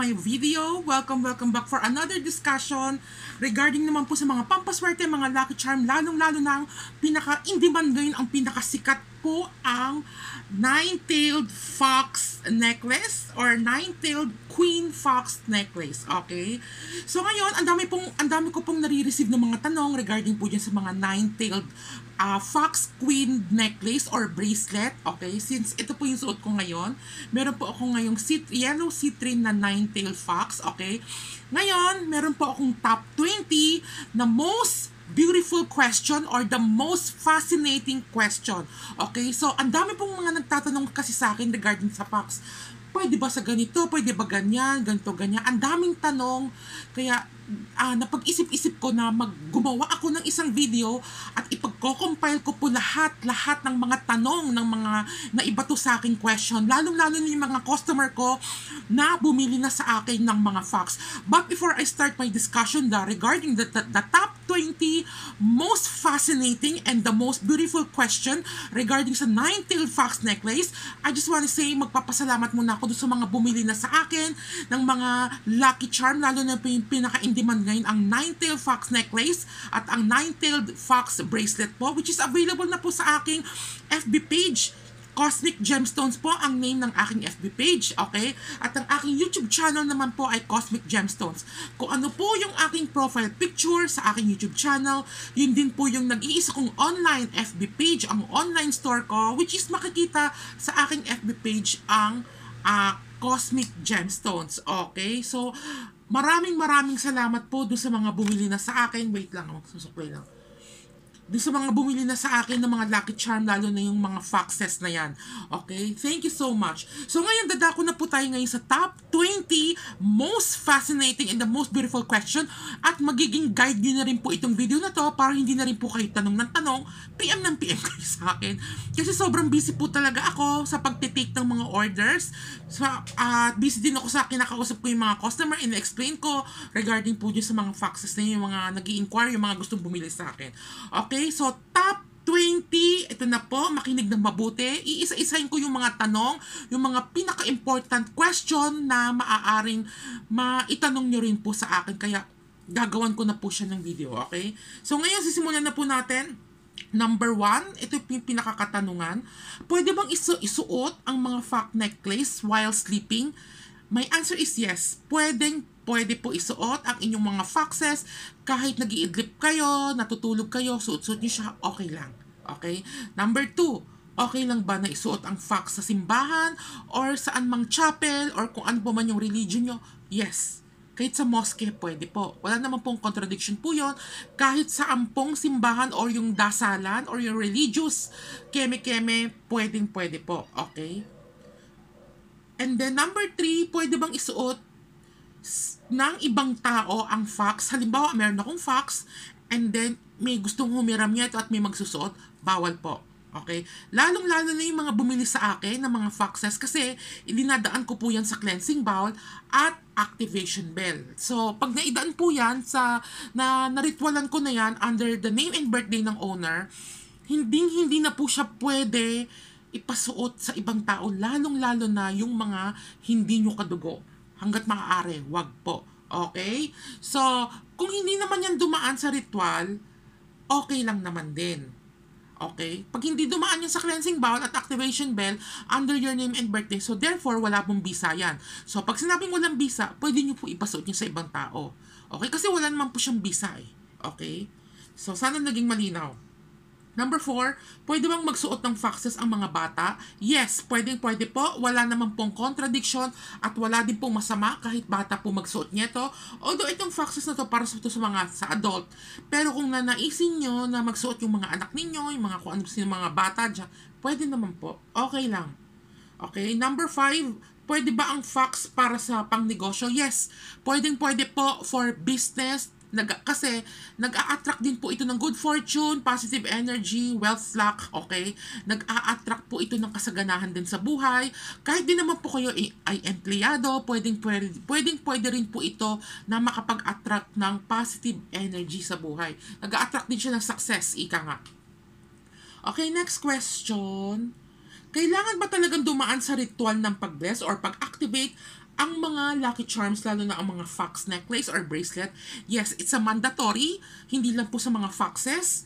my video. Welcome back for another discussion regarding naman po sa mga pampaswerte, mga lucky charm, lalong-lalo na ang pinaka-in-demand ngayon, ang pinakasikat po ang nine-tailed fox necklace or nine-tailed queen fox necklace. Okay? So ngayon, ang dami ko pong nare-receive ng mga tanong regarding po dyan sa mga nine-tailed fox queen necklace or bracelet. Okay? Since ito po yung suot ko ngayon, meron po ako ngayong yellow citrine na nine-tailed fox. Okay? Ngayon, meron po akong top 20 na most beautiful question or the most fascinating question. Okay? So, ang dami pong mga nagtatanong kasi sa akin regarding sa fox. Pwede ba sa ganito? Pwede ba ganyan? Ganito, ganyan? Ang daming tanong. Kaya, napag-isip-isip ko na gumawa ako ng isang video at ipagko-compile ko po lahat ng mga tanong ng mga naibato sa aking question, lalong-lalo na yung mga customer ko na bumili na sa akin ng mga fox. But before I start my discussion regarding the top 20 most fascinating and the most beautiful question regarding sa nine-tailed fox necklace, I just want to say magpapasalamat muna ako doon sa mga bumili na sa akin ng mga lucky charm, lalo na po yung pinaka-in-demand ngayon ang nine-tailed fox necklace at ang nine-tailed fox bracelet po, which is available na po sa aking FB page. Cosmic Gemstones po ang name ng aking FB page, okay? At ang aking YouTube channel naman po ay Cosmic Gemstones. Kung ano po yung aking profile picture sa aking YouTube channel, yun din po yung nag-iisa kong online FB page, ang online store ko, which is makikita sa aking FB page ang Cosmic Gemstones, okay? So, maraming salamat po doon sa mga bumili na sa akin. Wait lang, magsusuklay lang. Doon sa mga bumili na sa akin ng mga lucky charm, lalo na yung mga foxes na yan. Okay? Thank you so much. So ngayon, dadako na po tayo ngayon sa top 20 most fascinating and the most beautiful question. At magiging guide nyo na rin po itong video na to para hindi na rin po kayo tanong ng tanong, PM ng PM kayo sa akin. Kasi sobrang busy po talaga ako sa pagtitake ng mga orders. So, busy din ako sa kinakausap ko yung mga customer, in-explain ko regarding po dyan sa mga foxes na yung mga nag-i-inquire, yung mga gustong bumili sa akin. Okay, so top 20, ito na po, makinig ng mabuti. Iisa-isahin ko yung mga tanong, yung mga pinaka-important question na maaaring maitanong nyo rin po sa akin. Kaya gagawan ko na po siya ng video, okay? So ngayon, sisimulan na po natin. Number 1, ito yung pinakakatanungan. Pwede bang isuot ang mga fox necklace while sleeping? My answer is yes. Pwede po isuot ang inyong mga foxes kahit nag-iidlip kayo, natutulog kayo, suot-suot nyo siya, okay lang. Okay? Number 2, okay lang ba na isuot ang fox sa simbahan or saan mang chapel or kung ano po man yung religion nyo? Yes. Kahit sa mosque, pwede po. Wala naman pong contradiction po yun. Kahit sa ampong simbahan or yung dasalan or yung religious keme-keme, pwede po. Okay? And then number 3, pwede bang isuot ng ibang tao ang fox? Halimbawa, meron akong fox and then may gustong humiram niya ito at may magsusuot, bawal po. Okay? Lalong-lalo na yung mga bumili sa akin ng mga foxes kasi idinadaan ko po yan sa cleansing bowl at activation bell. So, pag naidaan po yan na-ritualan ko na yan under the name and birthday ng owner, hindi na po siya pwede ipasuot sa ibang tao, lalong-lalo na yung mga hindi nyo kadugo. Hanggat maaari, wag po. Okay? So, kung hindi naman yan dumaan sa ritual, okay lang naman din. Okay? Pag hindi dumaan yan sa cleansing bowl at activation bell under your name and birthday, so therefore, wala pong bisa yan. So, pag sinabing walang bisa, pwede nyo po ipasuot nyo sa ibang tao. Okay? Kasi wala naman po siyang bisa eh. Okay? So, sana naging malinaw. Number 4, pwede bang magsuot ng foxes ang mga bata? Yes, pwede po. Wala naman pong contradiction at wala din pong masama kahit bata po magsuot nito. Although itong foxes na to para sa adult. Pero kung nanaisin nyo na magsuot yung mga anak ninyo, yung mga kung ano sino mga bata dyan, pwede naman po. Okay lang. Okay, number 5, pwede ba ang fox para sa pangnegosyo? Yes, pwede po for business. Kasi nag-a-attract din po ito ng good fortune, positive energy, wealth luck, okay? Nag-a-attract po ito ng kasaganahan din sa buhay. Kahit din naman po kayo ay empleyado, pwede rin po ito na makapag-attract ng positive energy sa buhay. Nag-a-attract din siya ng success, ika nga. Okay, next question. Kailangan ba talagang dumaan sa ritual ng pag-bless or pag-activate ang mga Lucky Charms, lalo na ang mga fox necklace or bracelet, yes, it's a mandatory, hindi lang po sa mga foxes.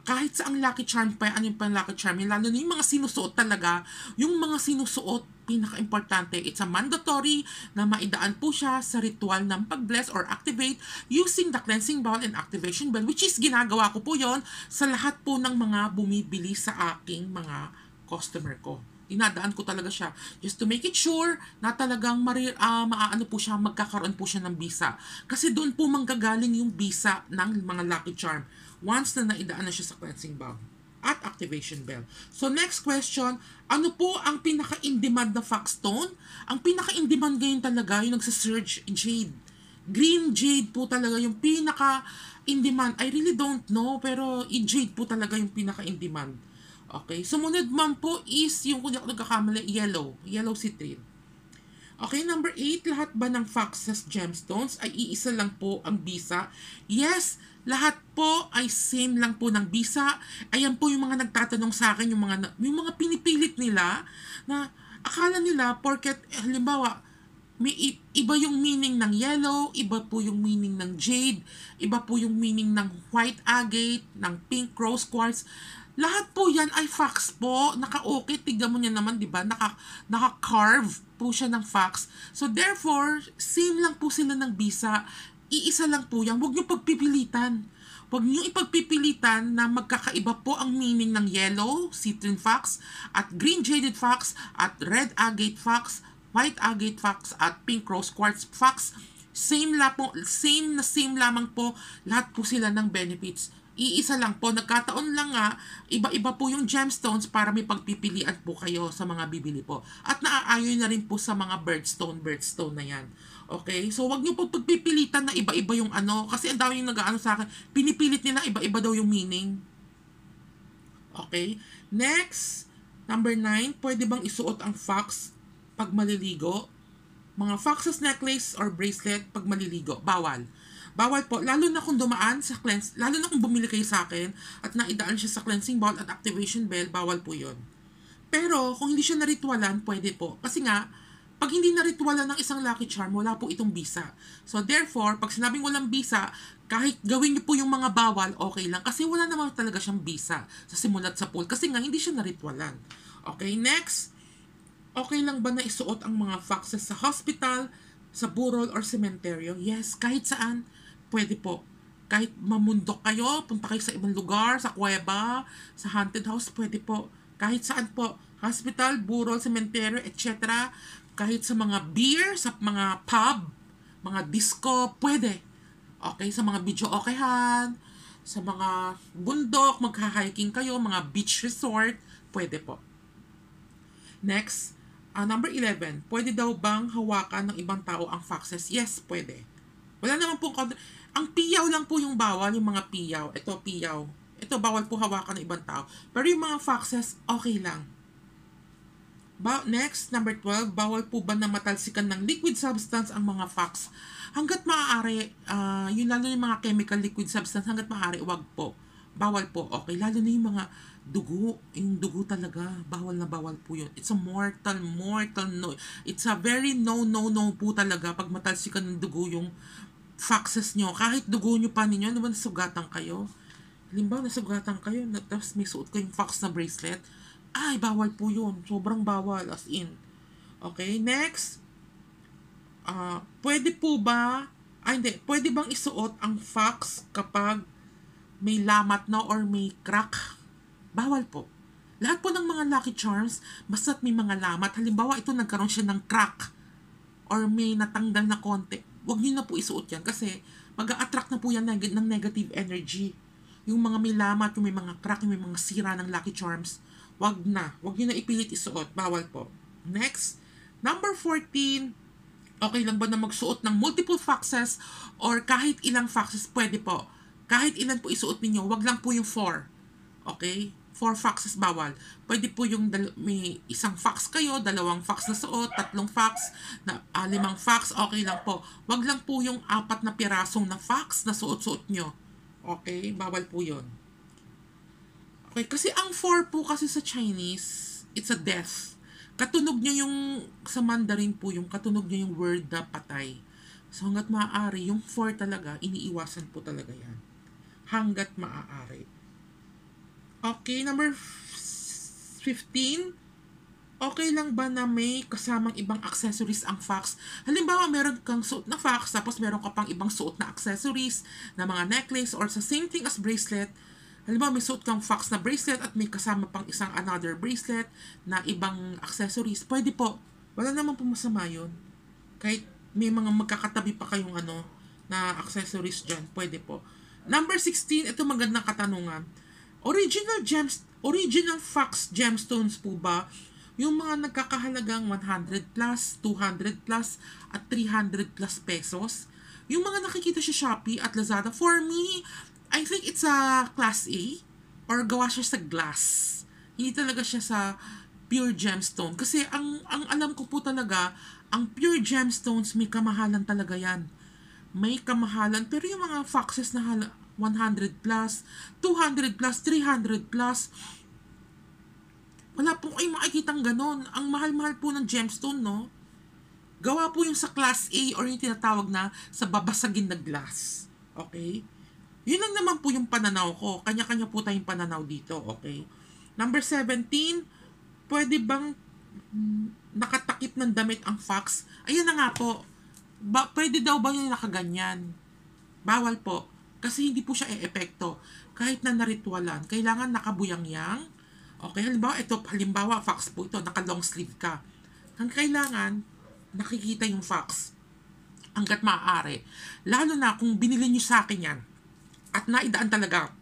Kahit sa ang Lucky Charm pa, ano yung pang Lucky Charm, yun, lalo na yung mga sinusuot talaga, yung mga sinusuot, pinaka-importante, it's a mandatory na maidaan po siya sa ritual ng pag-bless or activate using the cleansing bowl and activation bell, which is ginagawa ko po yon sa lahat po ng mga bumibili sa aking mga customer ko. Dinadaan ko talaga siya just to make it sure na talagang maaano po siya, magkakaroon po siya ng bisa. Kasi doon po manggagaling yung bisa ng mga Lucky Charm once na naidaan na siya sa cleansing bowl at activation bell. So next question, ano po ang pinaka-in-demand na fox stone? Ang pinaka-in-demand ngayon talaga yung nagsa-surge jade. Green jade po talaga yung pinaka-in-demand. I really don't know, pero jade po talaga yung pinaka-in-demand. Okay, sumunod man po is yung kung di ako nagkakamali, yellow citrine. Okay, number 8, lahat ba ng foxes gemstones ay iisa lang po ang bisa? Yes, lahat po ay same lang po ng bisa. Ayan po yung mga nagtatanong sa akin, yung mga pinipilit nila na akala nila porket halimbawa may iba yung meaning ng yellow, iba po yung meaning ng jade, iba po yung meaning ng white agate, ng pink rose quartz. Lahat po yan ay fox po. Naka-okay. Tignan mo niya naman, di ba? Naka-carve po siya ng fox. So, therefore, same lang po sila ng bisa. Iisa lang po yan. Huwag niyo pagpipilitan. Huwag niyo ipagpipilitan na magkakaiba po ang meaning ng yellow, citrine fox, at green jaded fox, at red agate fox, white agate fox, at pink rose quartz fox. Same lamang po. Lahat po sila ng benefits. Iisa lang po, nagkataon lang nga, iba-iba po yung gemstones para may pagpipilian po kayo sa mga bibili po. At naaayon na rin po sa mga birthstone na yan. Okay? So, wag niyo po pagpipilitan na iba-iba yung ano, kasi ang dami yung nag-aano sa akin, pinipilit nila iba-iba daw yung meaning. Okay? Next, number 9, pwede bang isuot ang fox pag maliligo? Mga foxes necklace or bracelet pag maliligo, bawal. Bawal po, lalo na kung dumaan sa lalo na kung bumili kayo sa akin at naidaan siya sa cleansing bowl at activation bell, bawal po yun. Pero kung hindi siya naritwalan, pwede po. Kasi nga, pag hindi naritwalan ng isang Lucky Charm, wala po itong bisa. So therefore, pag sinabing walang bisa, kahit gawin niyo po yung mga bawal, okay lang. Kasi wala naman talaga siyang bisa sa simulat sa pool. Kasi nga, hindi siya naritwalan. Okay, next. Okay lang ba na isuot ang mga foxes sa hospital, sa burol, or sementeryo? Yes, kahit saan. Pwede po. Kahit mamundok kayo, punta kayo sa ibang lugar, sa kuweba, sa haunted house, pwede po. Kahit saan po. Hospital, burol, cemetery, etc. Kahit sa mga beer, sa mga pub, mga disco, pwede. Okay, sa mga video okayan, sa mga bundok, magha-hiking kayo, mga beach resort, pwede po. Next, number 11, pwede daw bang hawakan ng ibang tao ang foxes? Yes, pwede. Wala naman po, ang piyaw lang po yung bawal, yung mga piyaw. Ito, piyaw. Ito, bawal po hawakan ng ibang tao. Pero yung mga foxes, okay lang. Next, number 12, bawal po ba na matalsikan ng liquid substance ang mga fox? Hanggat maaari, yun lalo yung mga chemical liquid substance, hanggat maaari, wag po. Bawal po, okay. Lalo na yung mga dugo, yung dugo talaga, bawal na bawal po yun. It's a mortal no. It's a very no po talaga pag matalsikan ng dugo yung foxes nyo. Kahit dugo nyo pa ninyo, naman nasugatan kayo. Halimbawa, nasugatan kayo, tapos may suot kayong fox na bracelet, ay, bawal po yun. Sobrang bawal, as in. Okay, next. Pwede po ba, pwede bang isuot ang fox kapag may lamat na or may crack? Bawal po. Lahat po ng mga Lucky Charms, basta't may mga lamat, halimbawa ito nagkaroon siya ng crack or may natanggal na konti, wag niyo na po isuot yan kasi mag-a-attract na po yan ng negative energy. Yung mga may lamat, yung may mga crack, yung may mga sira ng Lucky Charms, wag na. Wag niyo na ipilit isuot. Bawal po. Next, number 14, okay lang ba na magsuot ng multiple foxes or kahit ilang foxes? Pwede po. Kahit ilan po isuot ninyo, wag lang po yung 4. Okay? 4 foxes bawal. Pwede po yung may isang fox kayo, 2 fox na suot, 3 fox, 5 fox, okay lang po. Wag lang po yung 4 na pirasong na fox na suot-suot nyo. Okay? Bawal po yun. Okay? Kasi ang 4 po kasi sa Chinese, it's a death. Katunog niya yung, sa Mandarin po, yung katunog niya yung word na patay. So hanggat maaari, yung for talaga, iniiwasan po talaga yan. Hanggat maaari. Okay, number 15. Okay lang ba na may kasamang ibang accessories ang fox? Halimbawa, meron kang suot na fox, tapos meron ka pang ibang suot na accessories, na mga necklace, or sa same thing as bracelet. Halimbawa, may suot kang fox na bracelet at may kasama pang isang another bracelet na ibang accessories. Pwede po. Wala naman po masama yun. Kahit may mga magkakatabi pa kayong na accessories dyan, pwede po. Number 16, ito magandang katanungan. Original fox gemstones po ba yung mga nagkakahalagang 100 plus, 200 plus, at 300 plus pesos? Yung mga nakikita sa Shopee at Lazada, for me, I think it's a class A or gawa siya sa glass. Hindi talaga siya sa pure gemstone. Kasi ang alam ko po talaga, ang pure gemstones may kamahalan talaga yan. May kamahalan. Pero yung mga foxes na 100 plus, 200 plus, 300 plus, wala po kayong makikitang ganon. Ang mahal-mahal po ng gemstone, no? Gawa po yung sa class A or yung tinatawag na sa babasagin na glass. Okay? Yun lang naman po yung pananaw ko. Kanya-kanya po tayong pananaw dito. Okay? Number 17, pwede bang nakatakip ng damit ang fox? Ayan na nga po. Pwede daw ba yung nakaganyan? Bawal po. Kasi hindi po siya e-epekto. Kahit na naritwalan, kailangan nakabuyang-yang. Okay, halimbawa, fox po ito, naka-long sleeve ka. Ang kailangan, nakikita yung fox. Hanggat maaari. Lalo na kung binili nyo sa akin yan, at naidaan talaga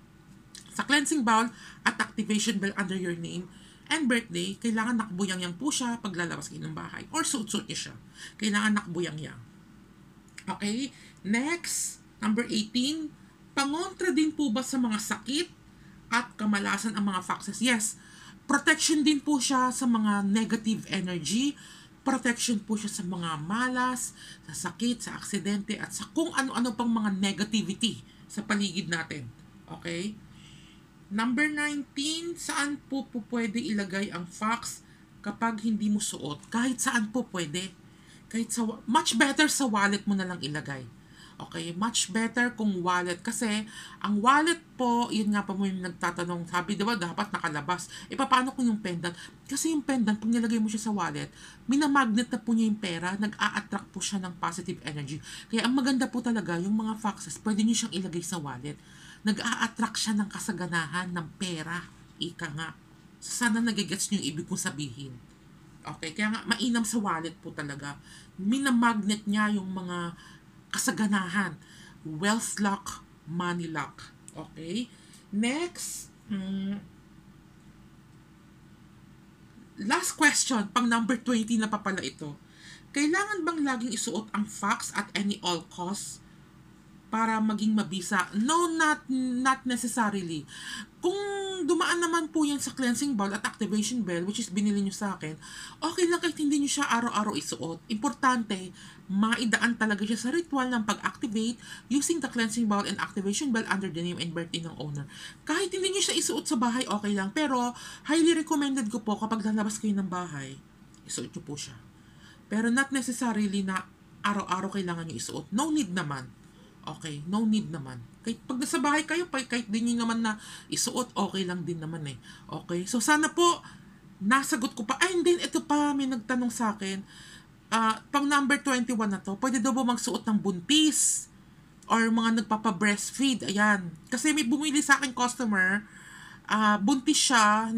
sa cleansing bowl at activation bell under your name and birthday, kailangan nakabuyang-yang po siya pag lalabas kayo ng bahay. Or suot-suot nyo siya. Kailangan nakabuyang-yang. Okay? Next, number 18, pangontra din po ba sa mga sakit at kamalasan ang mga foxes? Yes. Protection din po siya sa mga negative energy. Protection po siya sa mga malas, sa sakit, sa aksidente, at sa kung ano-ano pang mga negativity sa paligid natin. Okay? Number 19, saan po pwede ilagay ang fox kapag hindi mo suot? Kahit saan po pwede. Much better sa wallet mo na lang ilagay. Okay, much better kung wallet. Kasi, ang wallet po, yun nga pa mo yung nagtatanong, sabi diba dapat nakalabas. E paano kung yung pendant? Kasi yung pendant, pag nilagay mo siya sa wallet, minamagnet na po niya yung pera, nag-a-attract po siya ng positive energy. Kaya ang maganda po talaga, yung mga foxes, pwede nyo siyang ilagay sa wallet. Nag-a-attract siya ng kasaganahan, ng pera. Ika nga. Sana nagigets nyo yung ibig kong sabihin. Okay, kaya nga, mainam sa wallet po talaga. Minamagnet niya yung mga kasaganahan. Wealth luck, money luck. Okay? Next, last question, pang number 20 na pa pala ito. Kailangan bang laging isuot ang fox at any all costs para maging mabisa? No, not necessarily. Kung dumaan naman po yan sa cleansing bowl at activation bell, which is binili nyo sa akin, okay lang kahit hindi nyo siya araw-araw isuot. Importante, maidaan talaga siya sa ritual ng pag-activate using the cleansing bowl and activation bell under the name and birthday ng owner. Kahit hindi nyo siya isuot sa bahay, okay lang. Pero, highly recommended ko po kapag lalabas kayo ng bahay, isuot nyo po siya. Pero not necessarily na araw-araw kailangan nyo isuot. No need naman. Okay, no need naman. Kahit pag nasa bahay kayo, kahit din nyo naman na isuot, okay lang din naman eh. Okay, so sana po, nasagot ko pa. Ay, hindi, ito pa, may nagtanong sa akin. Pang number 21 na to, pwede daw ba magsuot ng buntis? Or mga nagpapa-breastfeed, ayan. Kasi may bumili sa akin customer, buntis siya,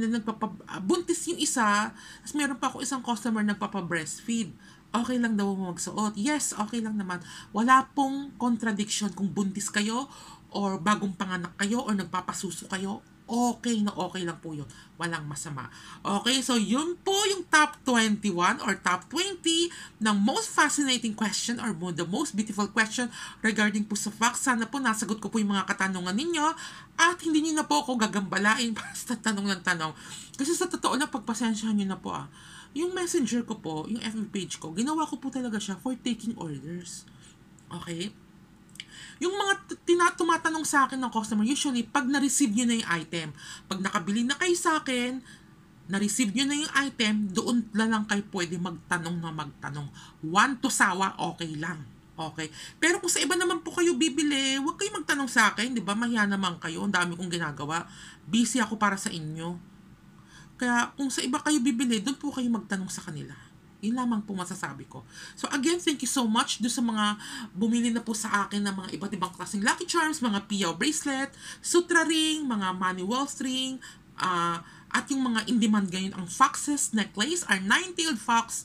buntis yung isa, tapos meron pa ako isang customer nagpapa-breastfeed. Okay lang daw magsuot. Yes, okay lang naman. Wala pong contradiction kung buntis kayo or bagong panganak kayo or nagpapasuso kayo. Okay na okay lang po yun. Walang masama. Okay, so yun po yung top 21 or top 20 ng most fascinating question or the most beautiful question regarding po sa fox. Sana po nasagot ko po yung mga katanungan ninyo at hindi niyo na po ako gagambalain basta tanong ng tanong. Kasi sa totoo lang, pagpasensyahan niyo na po yung messenger ko po, yung FB page ko, ginawa ko po talaga siya for taking orders. Okay? Yung mga tumatanong sa akin ng customer, usually, pag na-receive nyo na yung item, pag nakabili na kayo sa akin, na-receive nyo na yung item, doon na lang kayo pwede magtanong na magtanong. 1 to sawa, okay lang. Okay. Pero kung sa iba naman po kayo bibili, huwag kayo magtanong sa akin, di ba? Mahiya naman kayo, ang dami kong ginagawa. Busy ako para sa inyo. Kaya kung sa iba kayo bibili, doon po kayo magtanong sa kanila. Yun lamang po masasabi ko. So again, thank you so much do sa mga bumili na po sa akin ng mga iba't ibang klaseng Lucky Charms, mga Piao bracelet, Sutra ring, mga Money Walls ring, at yung mga in-demand ngayon, ang Foxes necklace, our 9-tailed fox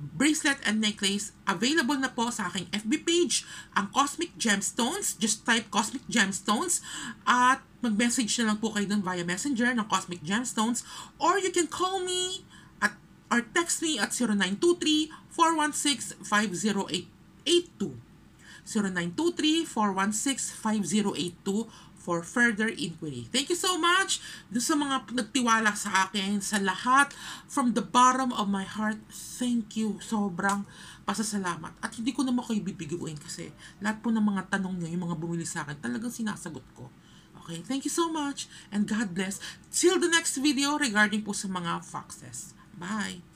bracelet and necklace, available na po sa aking FB page, ang Cosmic Gemstones, just type Cosmic Gemstones, at mag-message na lang po kayo dun via messenger ng Cosmic Gemstones, or you can call me at or text me at 0923-416-50882. 0923-416-5082 for further inquiry. Thank you so much doon sa mga nagtiwala sa akin, sa lahat, from the bottom of my heart, thank you. Sobrang pasasalamat. At hindi ko naman kayo bibiguin kasi lahat po ng mga tanong nyo, yung mga bumili sa akin, talagang sinasagot ko. Okay, thank you so much and God bless. Till the next video regarding po sa mga foxes. Bye!